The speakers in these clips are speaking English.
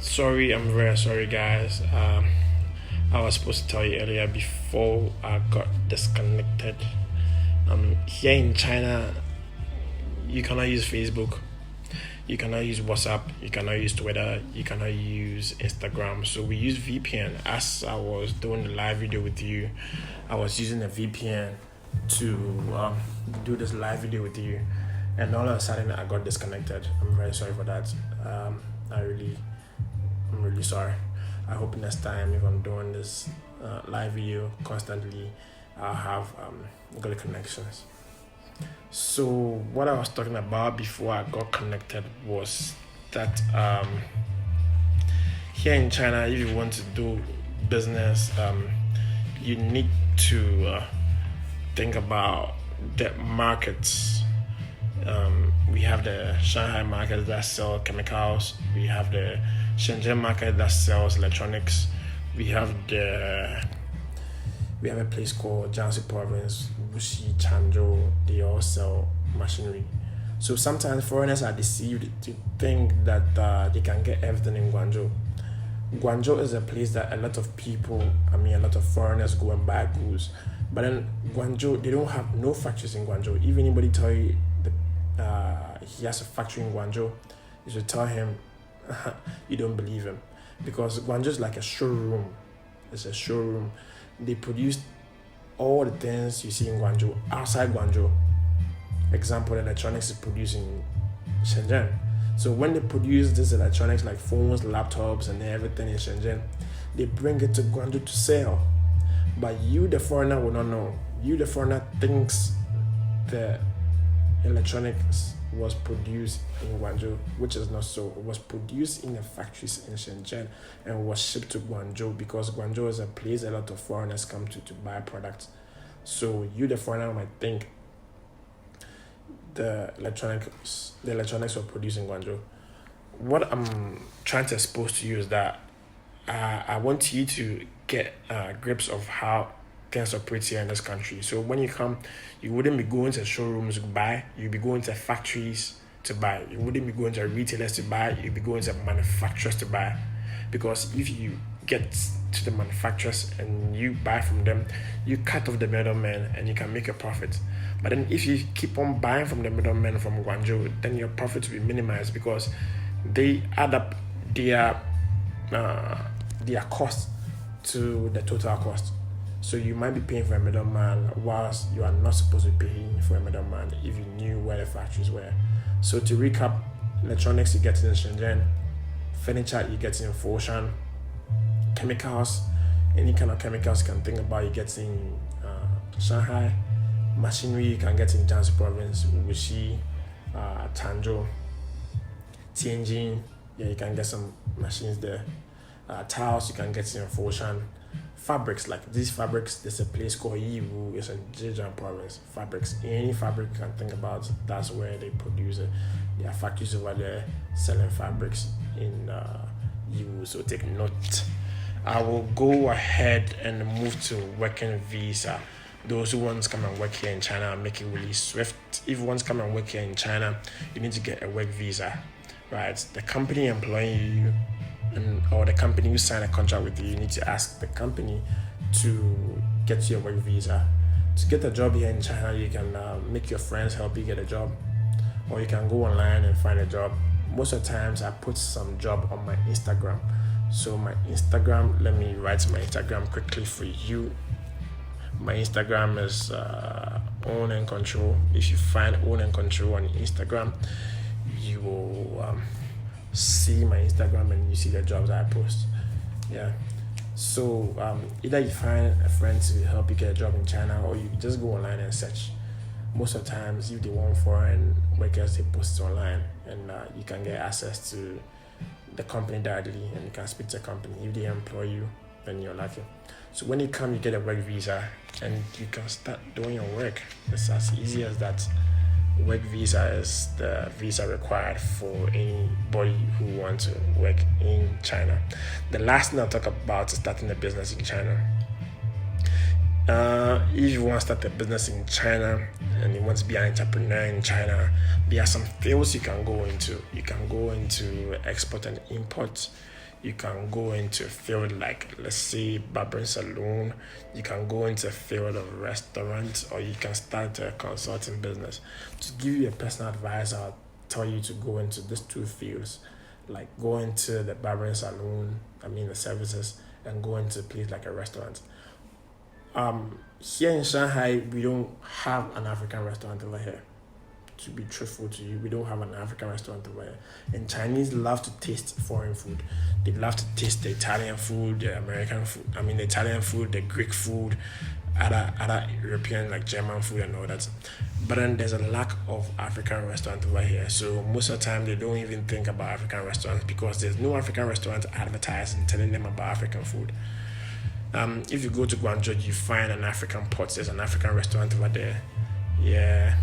Sorry, I'm very sorry, guys. I was supposed to tell you earlier before I got disconnected. Here in China, you cannot use Facebook, you cannot use WhatsApp, you cannot use Twitter, you cannot use Instagram. So we use VPN. As I was doing the live video with you, I was using a VPN to do this live video with you, and all of a sudden I got disconnected. I'm very sorry for that. I'm really sorry. I hope next time if I'm doing this live video constantly, I'll have good connections. So what I was talking about before I got connected was that here in China, if you want to do business, you need to think about the markets. We have the Shanghai market that sells chemicals. We have the Shenzhen market that sells electronics. We have a place called Jiangsu Province, Wuxi, Changzhou. They all sell machinery. So sometimes foreigners are deceived to think that they can get everything in Guangzhou. Guangzhou is a place that a lot of foreigners go and buy goods. But then Guangzhou, they don't have no factories in Guangzhou. If anybody tell you he has a factory in Guangzhou, you should tell him you don't believe him, because Guangzhou is like a showroom. It's a showroom. They produce all the things you see in Guangzhou outside Guangzhou. Example, electronics is produced in Shenzhen. So when they produce this electronics like phones, laptops, and everything in Shenzhen, they bring it to Guangzhou to sell. But you, the foreigner, will not know. You, the foreigner, thinks the electronics was produced in Guangzhou, which is not so. It was produced in the factories in Shenzhen and was shipped to Guangzhou, because Guangzhou is a place a lot of foreigners come to buy products. So you, the foreigner, might think the electronics were produced in Guangzhou. What I'm trying to expose to you is that I want you to get grips of how things operate here in this country. So when you come, you wouldn't be going to showrooms to buy, you'd be going to factories to buy. You wouldn't be going to retailers to buy, you'd be going to manufacturers to buy. Because if you get to the manufacturers and you buy from them, you cut off the middleman and you can make a profit. But then if you keep on buying from the middlemen from Guangzhou, then your profit will be minimized, because they add up their cost to the total cost. So you might be paying for a middleman whilst you are not supposed to be paying for a middleman if you knew where the factories were. So to recap, electronics you get in Shenzhen, furniture you get in Foshan, chemicals, any kind of chemicals you can think about you get in Shanghai, machinery you can get in Jiangsu Province, Wuxi, Changzhou, Tianjin, you can get some machines there. Tiles you can get in Foshan. Fabrics, like these fabrics, there's a place called Yiwu, it's in Zhejiang Province. Fabrics, any fabric you can think about, that's where they produce it. There are factories over there selling fabrics in Yiwu, so take note. I will go ahead and move to working visa. Those who want to come and work here in China, make it really swift. If you want to come and work here in China, you need to get a work visa, right? The company employing you, or the company who sign a contract with you, you need to ask the company to get you a work visa. To get a job here in China, you can make your friends help you get a job, or you can go online and find a job. Most of the times I put some job on my Instagram. So my Instagram, let me write my Instagram quickly for you. My Instagram is Own and Control. If you find Own and Control on Instagram, you will see my Instagram and you see the jobs I post. So either you find a friend to help you get a job in China, or you just go online and search. Most of the times, if they want foreign workers, they post it online, and you can get access to the company directly, and you can speak to the company. If they employ you, then you're lucky. So when you come, you get a work visa and you can start doing your work. It's as easy as that. Work visa is the visa required for anybody who wants to work in China. The last thing I'll talk about is starting a business in China. If you want to start a business in China and you want to be an entrepreneur in China, there are some fields you can go into. You can go into export and import. You can go into a field like, let's say, barbering salon. You can go into a field of restaurants, or you can start a consulting business. To give you a personal advice, I'll tell you to go into these two fields. Like go into the barbering salon, the services, and go into a place like a restaurant. Here in Shanghai, we don't have an African restaurant over here. To be truthful to you, we don't have an African restaurant over here. And Chinese love to taste foreign food. They love to taste the Italian food, the American food. The Italian food, the Greek food, other European like German food and all that. But then there's a lack of African restaurant over here. So most of the time they don't even think about African restaurants because there's no African restaurant advertising telling them about African food. If you go to Guangzhou, you find an African pot. There's an African restaurant over there. Yeah.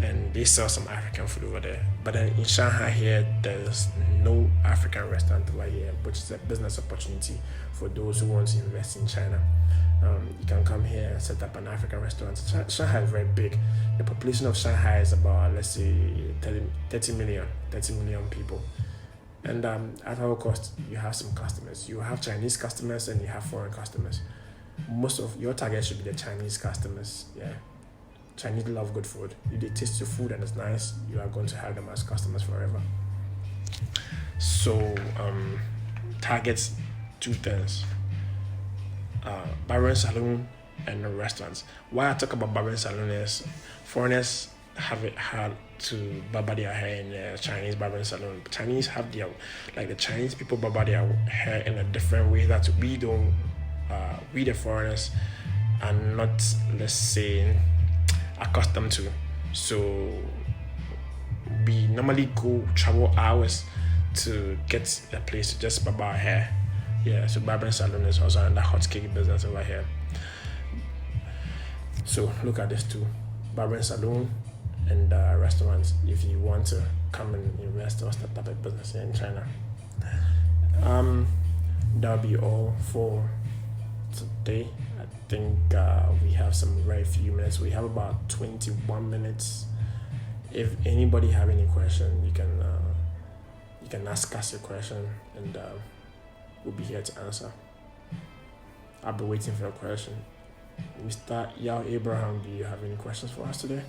And they sell some African food over there. But then in Shanghai here, there's no African restaurant over here, which is a business opportunity for those who want to invest in China. You can come here and set up an African restaurant. Shanghai is very big. The population of Shanghai is about, let's say, 30 million people. And at our cost, you have some customers. You have Chinese customers and you have foreign customers. Most of your target should be the Chinese customers. Yeah. Chinese love good food. If they taste your food and it's nice, you are going to have them as customers forever. So, targets two things: barbering salon and restaurants. Why I talk about barbering salon is foreigners have it hard to barber their hair in a Chinese barbering salon. Chinese have the Chinese people barber their hair in a different way that we don't. We the foreigners are not, let's say, accustomed to. So we normally travel hours to get a place to just barber our hair. Yeah, so barbering salon is also another hot cake business over here. So look at this too: barbering salon and restaurants. If you want to come and invest or start up a business here in China, that'll be all for today. I think we have some very few minutes. We have about 21 minutes. If anybody have any question, you can ask us your question, and we'll be here to answer. I'll be waiting for your question. Mr. Yao Abraham, do you have any questions for us today?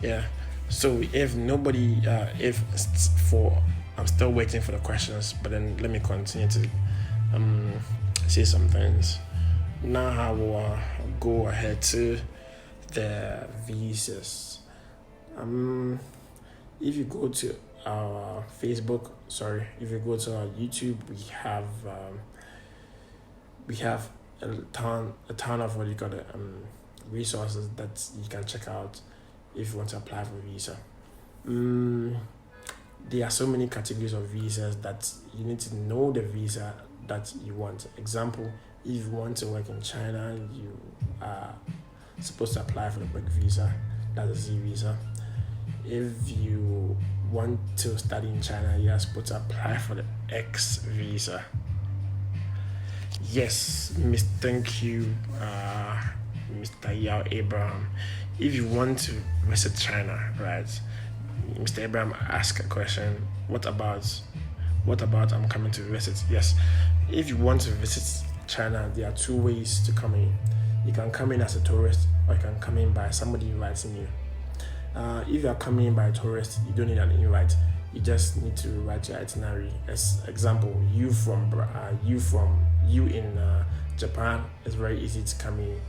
Yeah. So if nobody, I'm still waiting for the questions, but then let me continue to say some things. Now I will go ahead to the visas. If you go to our Facebook, if you go to our YouTube, we have a ton of resources that you can check out if you want to apply for a visa. There are so many categories of visas that you need to know the visa that you want. Example, if you want to work in China, you are supposed to apply for the work visa, that's a Z visa. If you want to study in China, you are supposed to apply for the X visa. Yes, thank you, Mr. Yao Abraham. If you want to visit China, right? Mr. Abraham asked a question. What about I'm coming to visit? Yes. If you want to visit China, there are two ways to come in. You can come in as a tourist, or you can come in by somebody inviting you. If you are coming in by a tourist, you don't need an invite. You just need to write your itinerary. As example, you in Japan, it's very easy to come in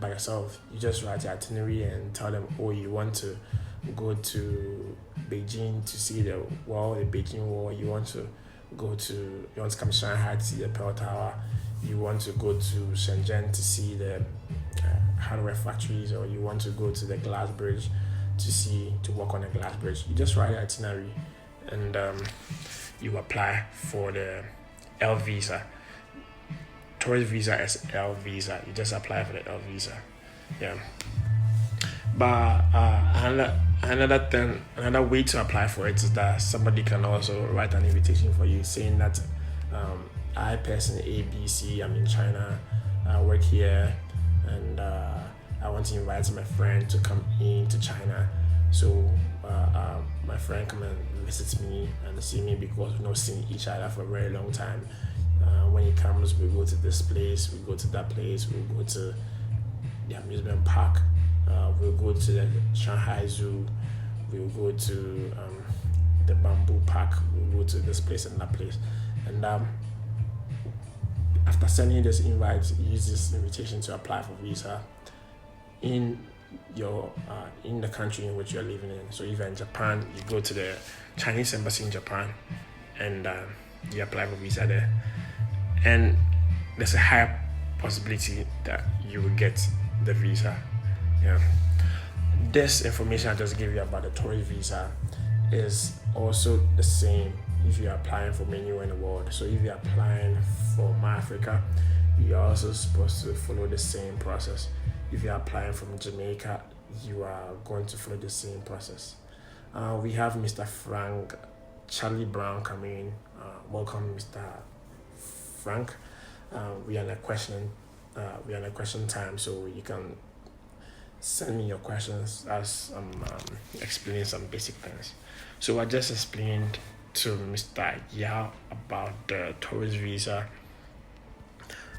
by yourself. You just write your itinerary and tell them, you want to go to Beijing to see the Beijing Wall. You want to come to Shanghai to see the Pearl Tower. You want to go to Shenzhen to see the hardware factories, or you want to go to the glass bridge to work on the glass bridge. You just write your itinerary and you apply for the L visa. Tourist visa is L visa. You just apply for the L visa. Yeah. But another way to apply for it is that somebody can also write an invitation for you saying that I, person ABC, I'm in China, I work here, and I want want to invite my friend to come into China. So my friend come and visits me and see me because we've not seen each other for a very long time. When he comes, we go to this place, we go to that place, we go to the amusement park, we'll go to the Shanghai Zoo, we'll go to the Bamboo Park, we'll go to this place and that place. And after sending this invite, use this invitation to apply for visa in your in the country in which you're living in. So if you're in Japan, you go to the Chinese embassy in Japan and you apply for visa there. And there's a high possibility that you will get the visa. Yeah. This information I just gave you about the tourist visa is also the same if you're applying from anywhere in the world. So if you're applying from Africa, you're also supposed to follow the same process. If you're applying from Jamaica, you are going to follow the same process. We have Mr. Frank Charlie Brown coming in. Welcome, Mr. Frank. We are in a question time, so you can send me your questions as I'm explaining some basic things. So I just explained to Mr. Yao about the tourist visa.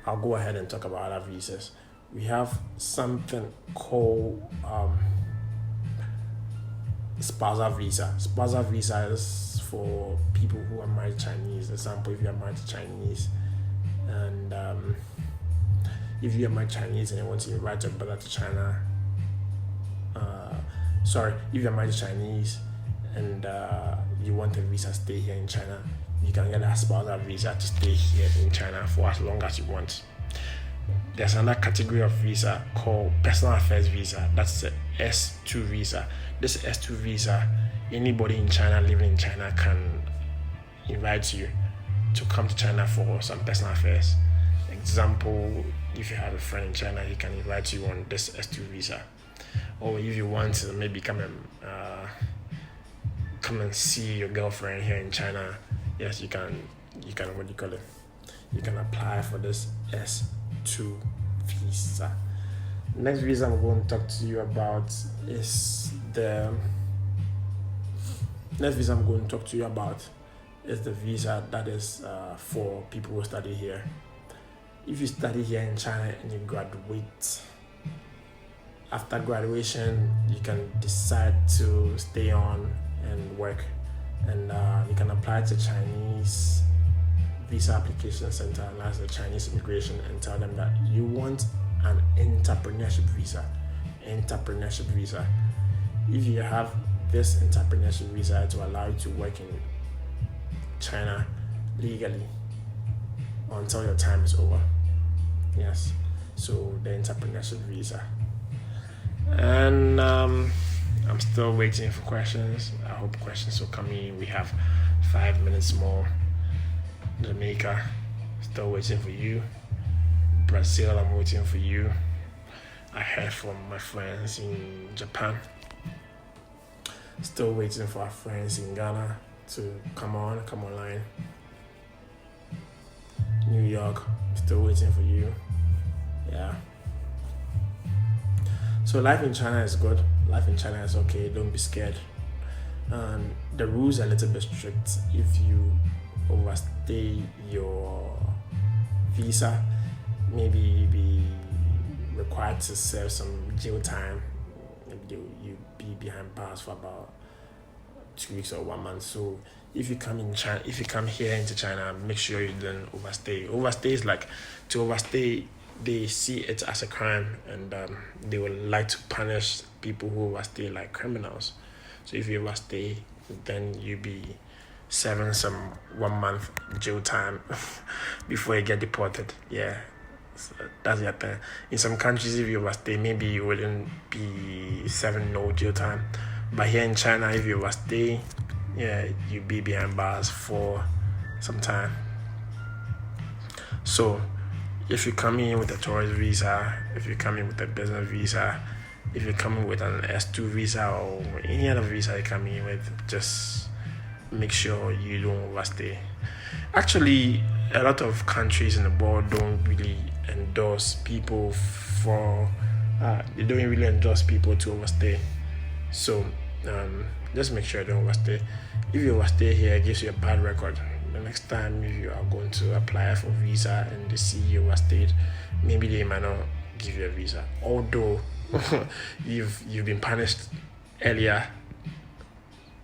I'll go ahead and talk about other visas. We have something called spousal visa. Spousal visa is for people who are married Chinese. For example, if you are married to Chinese, and if you are married Chinese and you want to invite your brother to China, if you are married Chinese and you want a visa to stay here in China, you can get a spousal visa to stay here in China for as long as you want. There's another category of visa called personal affairs visa. That's the S2 visa. This S2 visa, anybody in China living in China can invite you to come to China for some personal affairs. Example, if you have a friend in China, he can invite you on this S2 visa. Or if you want to maybe come and see your girlfriend here in China, yes, you can what do you call it? You can apply for this S2 visa. Next visa I'm going to talk to you about is the visa that is for people who study here. If you study here in China and you graduate, after graduation you can decide to stay on and work, and you can apply to Chinese Visa Application Center, and that's the Chinese immigration, and tell them that you want an entrepreneurship visa. If you have this entrepreneurship visa, to allow you to work in China legally until your time is over. Yes, so the entrepreneurship visa. And I'm still waiting for questions. I hope questions will come in. We have 5 minutes more. Jamaica, still waiting for you. Brazil, I'm waiting for you. I heard from my friends in Japan. Still waiting for our friends in Ghana to come online. New York, still waiting for you. Yeah. So life in China is good. Life in China is okay. Don't be scared. And the rules are a little bit strict. If you overstay your visa, maybe you be required to serve some jail time. Maybe you be behind bars for about 2 weeks or 1 month. So if you come here into China, make sure you don't overstay. Overstay is like, to overstay, they see it as a crime, and they would like to punish people who overstay like criminals. So if you overstay, then you be serving some 1 month jail time before you get deported. Yeah, so that's the thing. In some countries, if you overstay, maybe you wouldn't be serving no jail time. But here in China, if you overstay, yeah, you be behind bars for some time. So if you come in with a tourist visa, if you come in with a business visa, if you come in with an S2 visa or any other visa you come in with, just make sure you don't overstay. Actually, a lot of countries in the world don't really endorse people for they don't really endorse people to overstay. So just make sure you don't overstay. If you overstay here, it gives you a bad record. The next time if you are going to apply for visa and they see you overstayed, maybe they might not give you a visa. Although you've been punished earlier,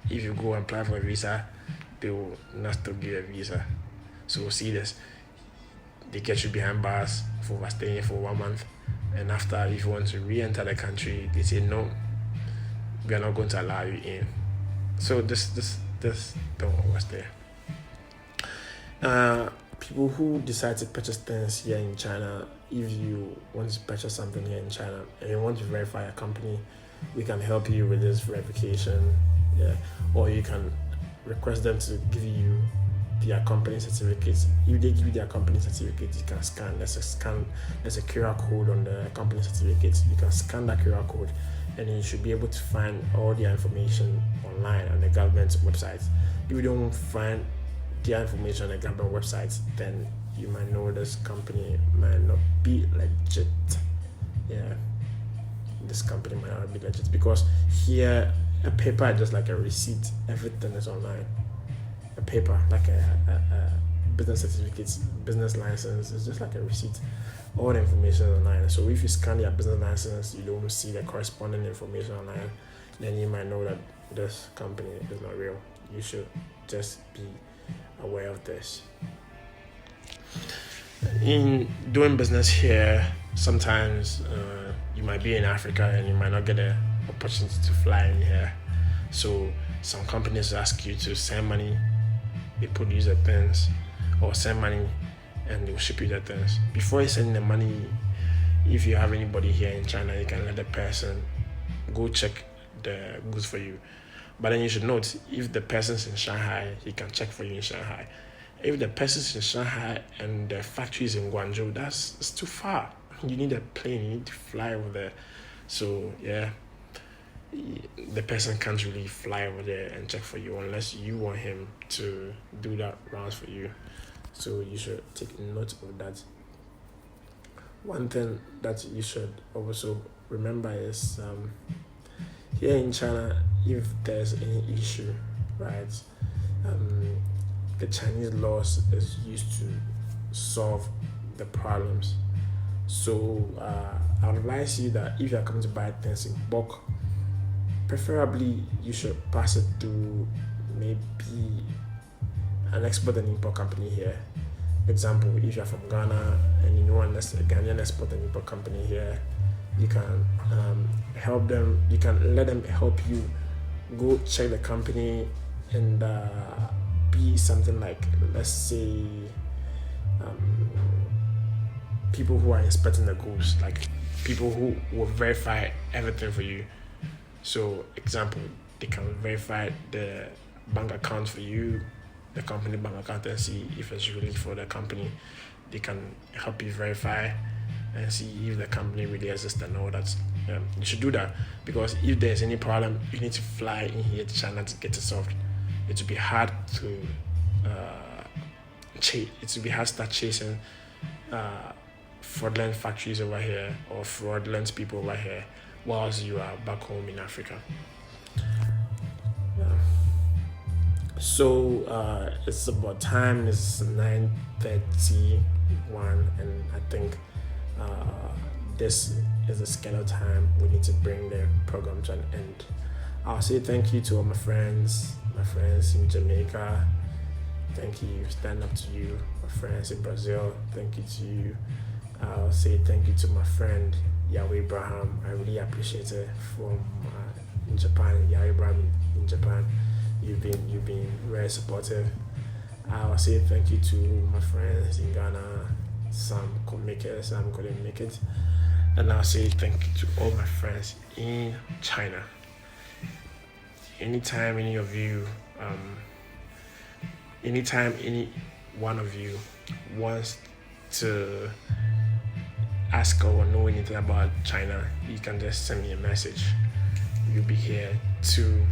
if you go and apply for a visa, they will not still give you a visa. So see this, they get you behind bars for overstaying for 1 month, and after, if you want to re-enter the country, they say no, we are not going to allow you in. So this don't overstay. People who decide to purchase things here in China, if you want to purchase something here in China and you want to verify a company, we can help you with this verification. Yeah, or you can request them to give you their company certificates. If they give you their company certificate, you can scan. There's a QR code on the company certificate. You can scan that QR code, and you should be able to find all their information online on the government website. If you don't find their information on the government website, then you might know this company might not be legit. Yeah, this company might not be legit, because here a paper is just like a receipt. Everything is online. A paper, like a business certificate, business license, is just like a receipt. All the information is online. So if you scan your business license, you don't see the corresponding information online, then you might know that this company is not real. You should just be aware of this. In doing business here, sometimes you might be in Africa and you might not get an opportunity to fly in here. So some companies ask you to send money, they produce the things, or send money and they'll ship you the things. Before you send the money, if you have anybody here in China, you can let the person go check the goods for you. But then you should note, if the person's in Shanghai, he can check for you in Shanghai. If the person's in Shanghai and the factory is in Guangzhou, it's too far. You need a plane, you need to fly over there. So yeah, the person can't really fly over there and check for you unless you want him to do that rounds for you. So you should take note of that. One thing that you should also remember is here in China, if there's any issue, right, the Chinese laws is used to solve the problems. So I would advise you that if you are coming to buy things in bulk, preferably you should pass it through maybe an export and import company here. Example, if you're from Ghana and you know a Ghanaian export and import company here, you can help them, you can let them help you go check the company and be something like, let's say, people who are inspecting the goods, like people who will verify everything for you. So example, they can verify the bank account for you, the company bank account, and see if it's really for the company. They can help you verify and see if the company really exists and all that. You should do that, because if there's any problem, you need to fly in here to China to get it solved. It will be hard to start chasing fraudulent factories over here or fraudulent people over here whilst you are back home in Africa. So it's about time. It's 9:31, and I think this is the scheduled time. We need to bring the program to an end. I'll say thank you to all my friends in Jamaica. Thank you, stand up to you. My friends in Brazil, thank you to you. I'll say thank you to my friend Yahweh Abraham. I really appreciate it from in Japan. Yahweh Abraham in Japan. You've been very supportive. I'll say thank you to my friends in Ghana. Some could make it, some couldn't make it. And I'll say thank you to all my friends in China. Anytime any one of you wants to ask or know anything about China, you can just send me a message. We'll be here to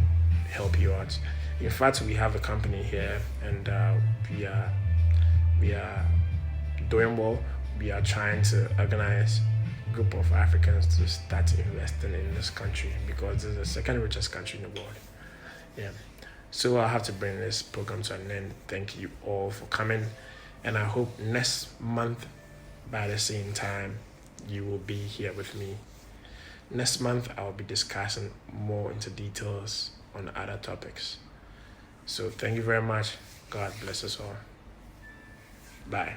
help you out. In fact, we have a company here, and we are doing well. We are trying to organize group of Africans to start investing in this country, because it's the second richest country in the world. Yeah. So I have to bring this program to an end. Thank you all for coming, and I hope next month by the same time you will be here with me. Next month I'll be discussing more into details on other topics. So thank you very much. God bless us all. Bye.